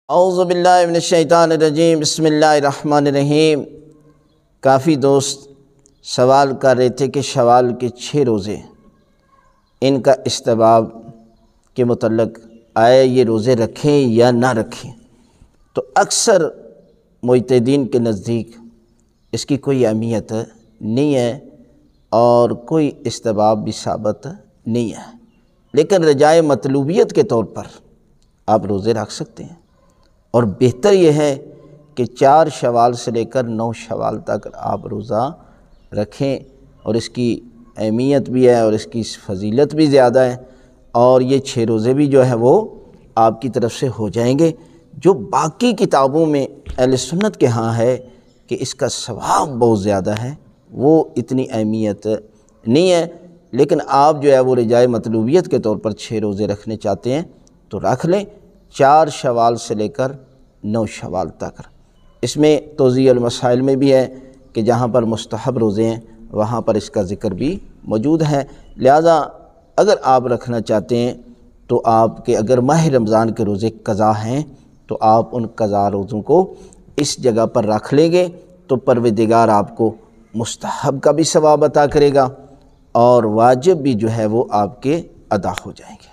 اعوذ باللہ من الشیطان الرجیم، بسم اللہ الرحمن الرحیم۔ کافی دوست سوال کر رہے تھے کہ شوال کے 6 روزے ان کا استحباب کے متعلق آیا یہ روزے رکھیں یا نہ رکھیں؟ تو اکثر مجتہدین کے نزدیک اس کی کوئی اہمیت نہیں ہے اور کوئی استحباب بھی ثابت نہیں ہے، لیکن رجائے مطلوبیت کے طور پر آپ روزے رکھ سکتے ہیں، اور بہتر یہ ہے کہ 4 شوال سے لے کر 9 شوال تک آپ روزہ رکھیں، اور اس کی اہمیت بھی ہے اور اس کی فضیلت بھی زیادہ ہے، اور یہ 6 روزے بھی جو ہے وہ آپ کی طرف سے ہو جائیں گے۔ جو باقی کتابوں میں اہل سنت کے ہاں ہے کہ اس کا ثواب بہت زیادہ ہے، وہ اتنی اہمیت نہیں ہے، لیکن آپ جو ہے وہ رجائے مطلوبیت کے طور پر 6 روزے رکھنے چاہتے ہیں تو رکھ لیں، 4 شوال سے لے کر 9 شوال تک۔ اس میں توضیح المسائل میں بھی ہے کہ جہاں پر مستحب روزے ہیں وہاں پر اس کا ذکر بھی موجود ہے، لہذا اگر آپ رکھنا چاہتے ہیں تو آپ کے اگر ماہ رمضان کے روزے قضا ہیں تو آپ ان قضا روزوں کو اس جگہ پر رکھ لیں گے تو پروردگار آپ کو مستحب کا بھی ثواب عطا کرے گا اور واجب بھی جو ہے وہ آپ کے ادا ہو جائیں گے۔